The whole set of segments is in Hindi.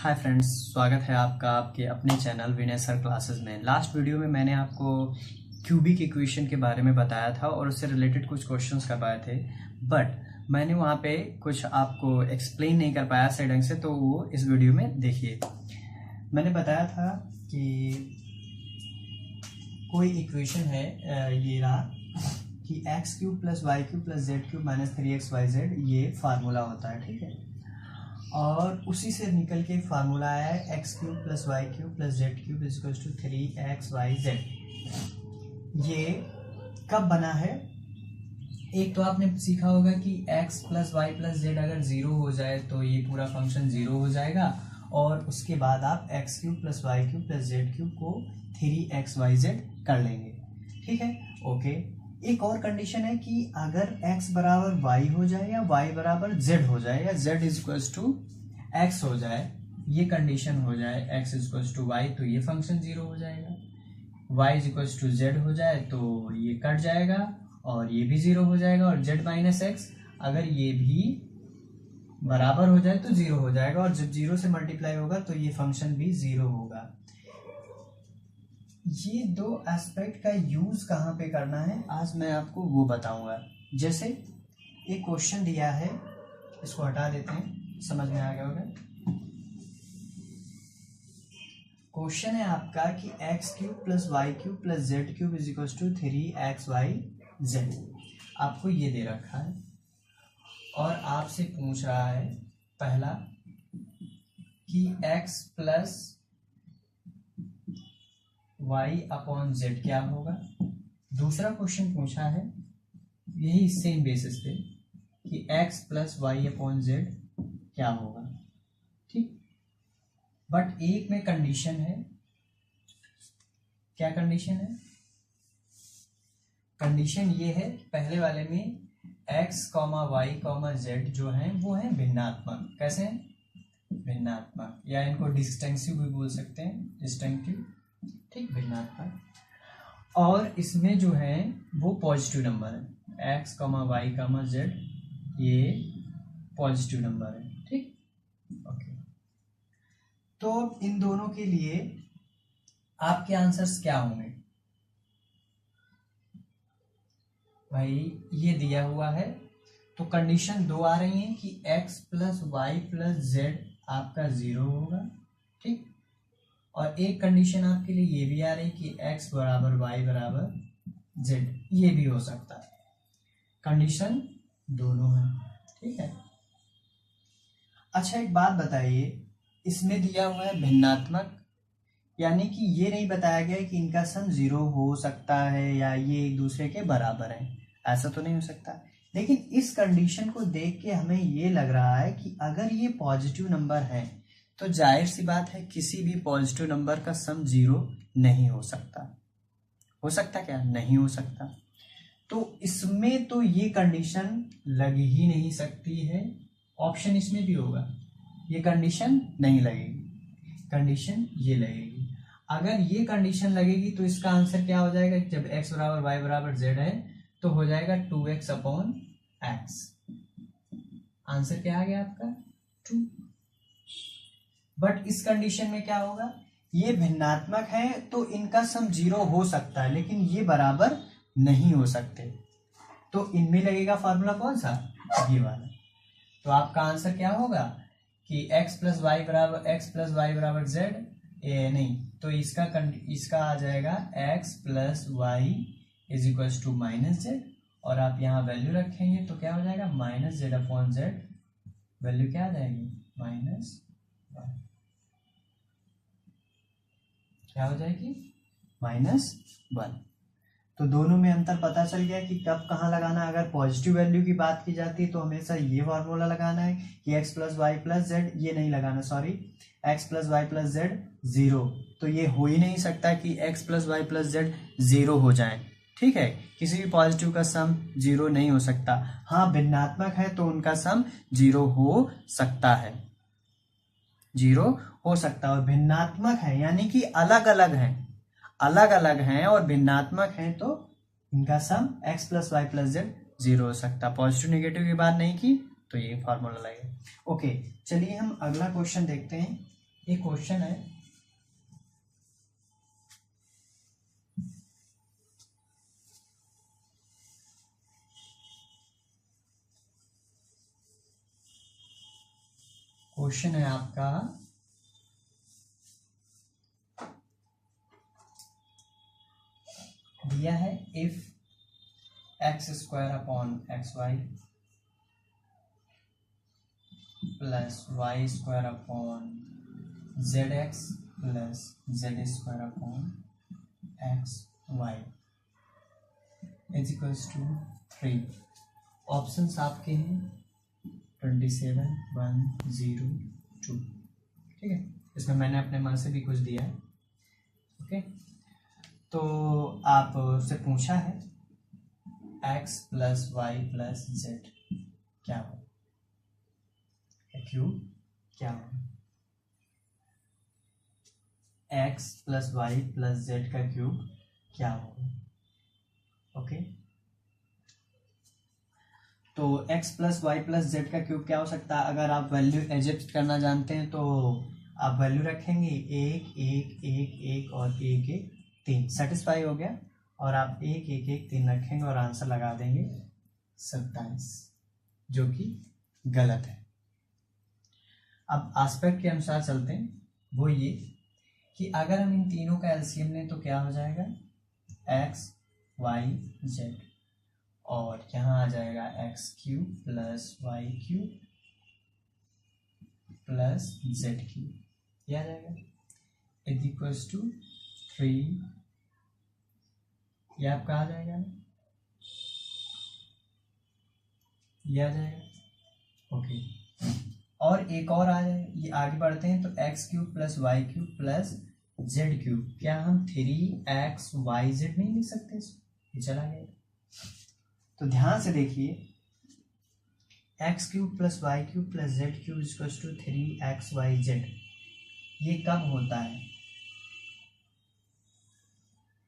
हाय फ्रेंड्स, स्वागत है आपका आपके अपने चैनल विनय सर क्लासेस में। लास्ट वीडियो में मैंने आपको क्यूबिक इक्वेशन के बारे में बताया था और उससे रिलेटेड कुछ क्वेश्चंस करवाए थे, बट मैंने वहाँ पे कुछ आपको एक्सप्लेन नहीं कर पाया सही ढंग से, तो वो इस वीडियो में देखिए। मैंने बताया था कि कोई इक्वेशन है, ये रहा कि x cube plus y cube plus z cube minus 3xyz, ये फार्मूला होता है, ठीक है। और उसी से निकल के फार्मूला आया है x cube plus y cube plus z cube equals to 3xyz। ये कब बना है? एक तो आपने सीखा होगा कि x plus y plus z अगर जीरो हो जाए तो ये पूरा फंक्शन जीरो हो जाएगा, और उसके बाद आप x cube plus y cube plus z cube को 3xyz कर लेंगे, ठीक है। ओके, एक और कंडीशन है कि अगर x बराबर y हो जाए या y बराबर z हो जाए या z इक्वल्स टू x हो जाए, ये कंडीशन हो जाए x इक्वल्स टू y तो ये फंक्शन जीरो हो जाएगा, y इक्वल्स टू z हो जाए तो ये कट जाएगा और ये भी जीरो हो जाएगा, और z माइनस एक्स अगर ये भी बराबर हो जाए तो जीरो हो जाएगा, और जब जीरो से मल्टीप्लाई होगा तो ये फंक्शन भी जीरो होगा। ये दो एस्पेक्ट का यूज कहाँ पे करना है आज मैं आपको वो बताऊंगा। जैसे एक क्वेश्चन दिया है, इसको हटा देते हैं, समझ में आ गया होगा। क्वेश्चन है आपका कि x cube plus y cube plus z cube is equal to 3xyz। आपको ये दे रखा है और आपसे पूछ रहा है पहला कि x plus y upon z क्या होगा। दूसरा क्वेश्चन पूछा है यही सेम बेसिस पे कि x plus y upon z क्या होगा, ठीक। बट एक में कंडीशन है, क्या कंडीशन है? कंडीशन ये है, पहले वाले में x comma y comma z जो है वो है भिन्नात्मक। कैसे हैं? भिन्नात्मक, या इनको डिस्टिंक्टिव भी बोल सकते हैं, डिस्टिंक्टिव, ठीक, भिन्नात्मक। और इसमें जो है वो पॉजिटिव नंबर है, x comma y comma z ये पॉजिटिव नंबर है, ठीक। ओके, तो इन दोनों के लिए आपके आंसर्स क्या होंगे भाई? ये दिया हुआ है तो कंडीशन दो आ रही है कि x plus y plus z आपका जीरो होगा, ठीक। और एक कंडीशन आपके लिए ये भी आ रही कि x बराबर y बराबर z, ये भी हो सकता है। कंडीशन दोनों है, ठीक है। अच्छा, एक बात बताइए, इसमें दिया हुआ है भिन्नात्मक, यानी कि ये नहीं बताया गया कि इनका सम जीरो हो सकता है या ये एक दूसरे के बराबर है, ऐसा तो नहीं हो सकता। लेकिन इस कंडीशन को देख के हमें ये लग रहा है कि अगर ये पॉजिटिव नंबर है तो जाहिर सी बात है किसी भी पॉजिटिव नंबर का सम जीरो नहीं हो सकता। हो सकता क्या? नहीं हो सकता। तो इसमें तो ये कंडीशन लग ही नहीं सकती है। ऑप्शन इसमें भी होगा, ये कंडीशन नहीं लगेगी, कंडीशन ये लगेगी। अगर ये कंडीशन लगेगी तो इसका आंसर क्या हो जाएगा? जब x बराबर वाई बराबर जेड है तो हो जाएगा 2x अपॉन एक्स। आंसर क्या आ गया आपका? 2। बट इस कंडीशन में क्या होगा? ये भिन्नात्मक है तो इनका सम जीरो हो सकता है, लेकिन ये बराबर नहीं हो सकते। तो इनमें लगेगा फॉर्मूला कौन सा? ये वाला। तो आपका आंसर क्या होगा कि x प्लस वाई बराबर जेड, नहीं तो इसका आ जाएगा x plus y is equal to minus z, और आप यहाँ वैल्यू रखेंगे तो क्या हो जाएगा? Minus z upon z, value क्या आ जाएगी? Minus one. क्या हो जाएगी? -1। तो दोनों में अंतर पता चल गया कि कब कहाँ लगाना है। अगर पॉजिटिव वैल्यू की बात की जाती है तो हमेशा ये फॉर्मूला लगाना है कि x plus y plus z, ये नहीं लगाना, sorry, x plus y plus z zero, तो ये हो ही नहीं सकता कि x plus y plus z zero हो जाए, ठीक है। किसी भी पॉजिटिव का सम जीरो नहीं हो सकता। हाँ, भिन्नात्मक है तो उनका सम जीरो हो सकता है, जीरो हो सकता है। और भिन्नात्मक है यानी कि अलग अलग हैं और भिन्नात्मक हैं तो इनका sum x plus y plus z zero हो सकता है। पॉजिटिव नेगेटिव की बात नहीं की तो ये फॉर्मूला लगेगा। ओके, चलिए हम अगला क्वेश्चन देखते हैं। एक क्वेश्चन है, क्वेश्चन है आपका दिया है, if x square upon x y plus y square upon z x plus z square upon x y is equals to 3। Options आपके हैं 27, 1, 0, 2। ठीक है, इसमें मैंने अपने मन से भी कुछ दिया है। ओके, तो आपसे पूछा है x plus y plus z क्या हो, क्यूब क्या हो, x plus y plus z का क्यूब क्या होगा। ओके, तो x plus y plus z का क्यूब क्या हो सकता है। अगर आप वैल्यू एडजस्ट करना जानते हैं तो आप वैल्यू रखेंगे 1 1 1 1 और 1 1 3, सेटिस्फाई हो गया। और आप 1 1 1 3 रखेंगे और आंसर लगा देंगे 27, जो कि गलत है। अब एस्पेक्ट के अनुसार चलते हैं, वो ये कि अगर हम इन तीनों का एलसीएम लें तो क्या हो जाएगा, एक्स वाई जेड, और यहाँ आ जाएगा x cube plus y cube plus z cube, यह आ जाएगा इज इक्वल्स टू 3। यह आपका आ जाएगा, यह आ जाएगा। ओके, और एक और आ जाए, ये आगे बढ़ते हैं, तो x cube plus y cube plus z cube, क्या हम 3xyz नहीं लिख सकते, ये चला गया। तो ध्यान से देखिए, x cube plus y cube plus z cube equals to 3xyz, ये कब होता है,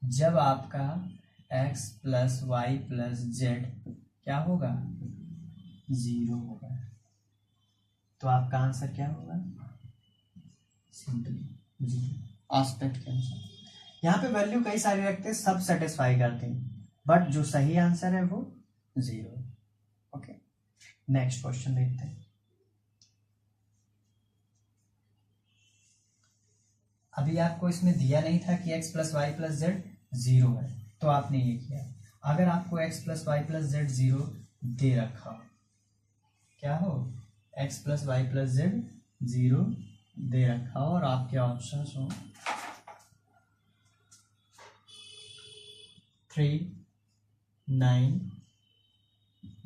जब आपका x plus y plus z क्या होगा, 0 होगा। तो आपका आंसर क्या होगा, सिंपली 0 एस्पेक्ट के अनुसार। यहाँ पे वैल्यू कई सारे रखते हैं, सब सेटिस्फाई करते हैं, बट जो सही आंसर है वो 0। ओके, नेक्स्ट क्वेश्चन देखते हैं। अभी आपको इसमें दिया नहीं था कि x plus y plus z 0 है, तो आपने ये किया। अगर आपको x plus y plus z 0 दे रखा हो, क्या हो, x plus y plus z 0 दे रखा हो, और आपके ऑप्शंस हो 3 9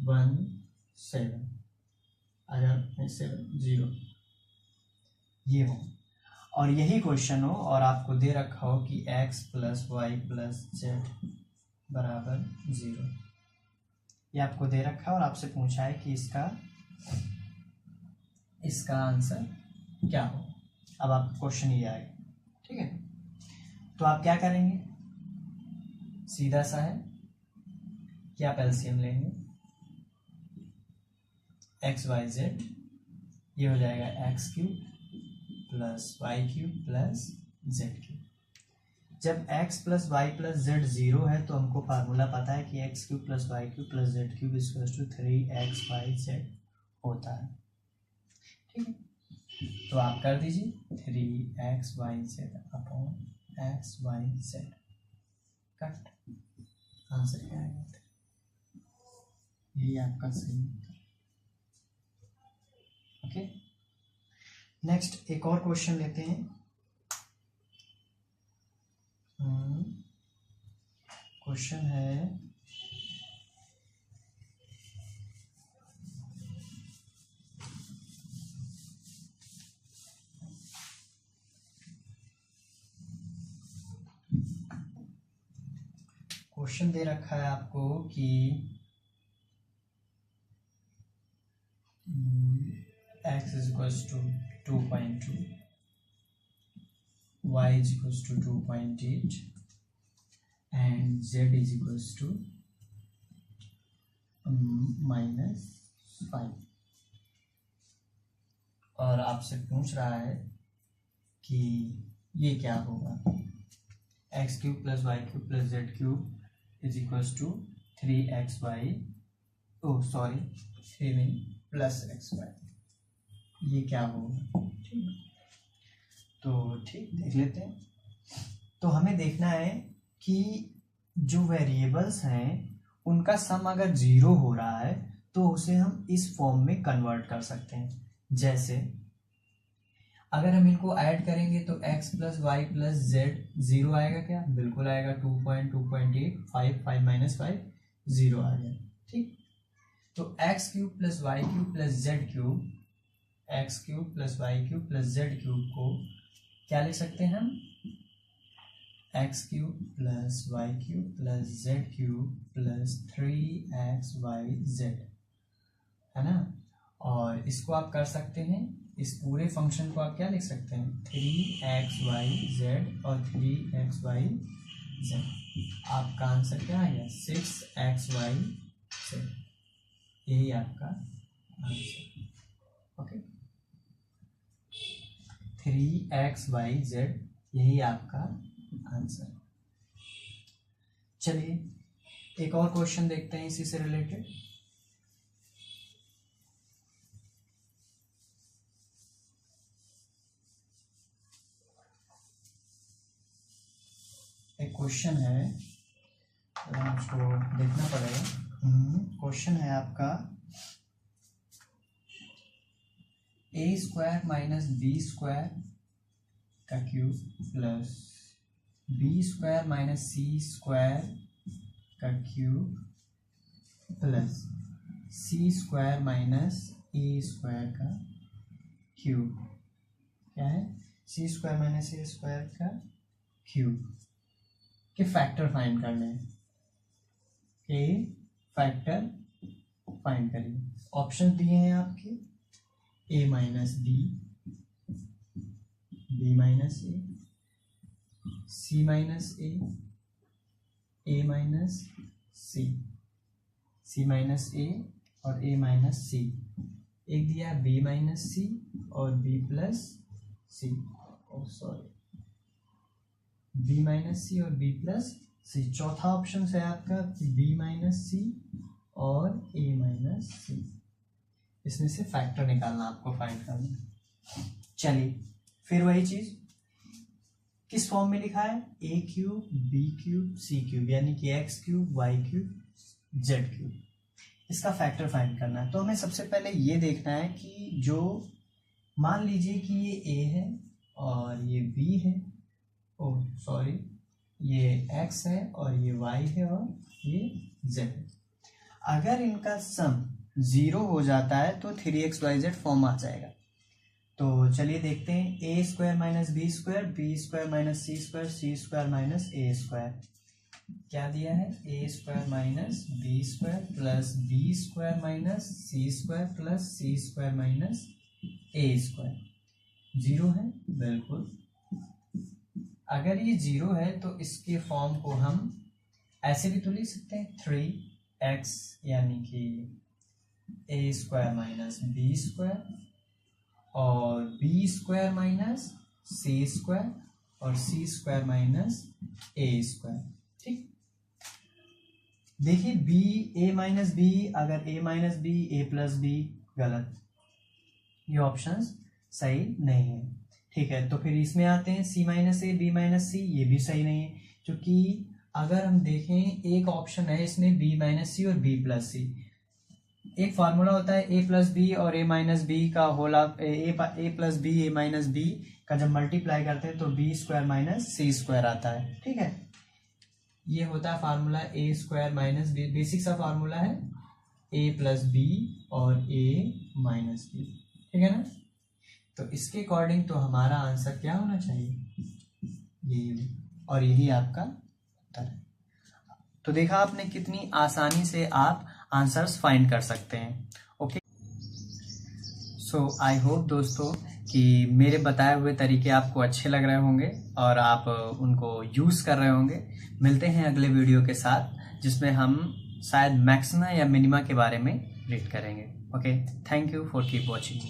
1 7, अगर 7 0 ये हो, और यही क्वेश्चन हो और आपको दे रखा हो कि x plus y plus z बराबर 0, ये आपको दे रखा है और आपसे पूछा है कि इसका आंसर क्या हो। अब आपका क्वेश्चन ये आएगा, ठीक है, तो आप क्या करेंगे, सीधा सा है कि आप एलसीएम लेंगे, एक्स वाई जेड, ये हो जाएगा x cube plus y cube plus z cube. जब x plus y plus z 0 है तो हमको फार्मूला पता है कि x cube plus y cube plus z cube equals to 3xyz होता है। ठीक है, तो आप कर दीजिए 3xyz upon xyz, cut, answer क्या आएगा, यही आपका सही उत्तर। ओके, नेक्स्ट एक और क्वेश्चन लेते हैं। क्वेश्चन है, क्वेश्चन दे रखा है आपको कि x is equals to 2.2, y is equals to 2.8 and z is equals to -5, और आपसे पूछ रहा है कि ये क्या होगा, x cube plus y cube plus z cube is equals to 3xy, oh sorry 3 नहीं प्लस xy, ये क्या होगा। ठीक, तो ठीक देख लेते हैं। तो हमें देखना है कि जो वेरिएबल्स हैं उनका सम अगर 0 हो रहा है तो उसे हम इस फॉर्म में कन्वर्ट कर सकते हैं। जैसे अगर हम इनको ऐड करेंगे तो x plus y plus z 0 आएगा क्या, बिल्कुल आएगा, 2.2.8 5 माइनस 5 0 आ गया। ठीक, तो x cube plus y cube plus z cube, x cube plus y cube plus z cube को क्या लिख सकते हैं हम, x cube plus y cube plus z cube plus 3xyz, है ना। और इसको आप कर सकते हैं, इस पूरे फंक्शन को आप क्या लिख सकते हैं, 3xyz और 3xyz, आपका आंसर क्या आ गया 6xyz, यही आपका आंसर। ओके, 3xyz यही आपका आंसर। चलिए एक और क्वेश्चन देखते हैं इसी से रिलेटेड। एक क्वेश्चन है, उसको देखना पड़ेगा। क्वेश्चन है आपका a square minus B square का cube plus B square minus C square का cube plus C square minus A square का क्यूब, क्या है, C square minus A square का क्यूब के फैक्टर फाइंड करने हैं, के फैक्टर फाइंड करिए। ऑप्शन दिए हैं आपके a minus B, B minus A, C minus A minus C, C minus A और ए माइनस सी, एक दिया बी माइनस सी और बी प्लस सी, सॉरी बी माइनस सी और बी प्लस सी। चौथा ऑप्शन है आपका बी माइनस सी और ए माइनस सी, इसमें से फैक्टर निकालना आपको, फाइंड करना। चलिए फिर वही चीज किस फॉर्म में लिखा है, a cube b cube c cube, यानी कि x cube y cube z cube, इसका फैक्टर फाइंड करना है। तो हमें सबसे पहले ये देखना है कि जो मान लीजिए कि ये ए है और ये बी है, ओ सॉरी ये एक्स है और ये वाई है और ये जेड है। अगर इनका सम 0 हो जाता है तो 3xyz फॉर्म आ जाएगा। तो चलिए देखते हैं, A square minus B square, B square minus C square, C square minus A square, क्या दिया है, A square minus B square plus B square minus C square plus C square minus A square, 0 है, बिल्कुल। अगर ये 0 है तो इसके फॉर्म को हम ऐसे भी तो लिख सकते हैं, 3x यानी कि ए स्क्वायर माइनस बी स्क्वायर और B square minus C square और सी स्क्वायर माइनस ए स्क्वायर। ठीक, देखिए बी ए माइनस बी, अगर ए माइनस बी ए प्लस बी, गलत, ये ऑप्शंस सही नहीं है। ठीक है, तो फिर इसमें आते हैं सी माइनस ए बी माइनस सी, ये भी सही नहीं है, क्योंकि अगर हम देखें एक ऑप्शन है इसमें बी माइनस सी और बी प्लस सी, एक फार्मूला होता है ए प्लस बी और ए माइनस बी का होला, ए प्लस बी ए माइनस बी का जब मल्टीप्लाई करते हैं तो B square minus C square आता है। ठीक है, ये होता है फार्मूला ए स्क्वायर माइनस बी, बेसिक सा फार्मूला है ए प्लस बी और ए माइनस बी, ठीक है ना। तो इसके अकॉर्डिंग तो हमारा आंसर क्या होना चाहिए, ये, और यही आपका उत्तर है। तो देखा आपने कितनी आसानी से आप आंसर्स फाइंड कर सकते हैं। ओके, सो आई होप दोस्तों कि मेरे बताए हुए तरीके आपको अच्छे लग रहे होंगे और आप उनको यूज़ कर रहे होंगे। मिलते हैं अगले वीडियो के साथ जिसमें हम शायद मैक्सिमा या मिनिमा के बारे में रीड करेंगे। Okay, thank you for keep watching.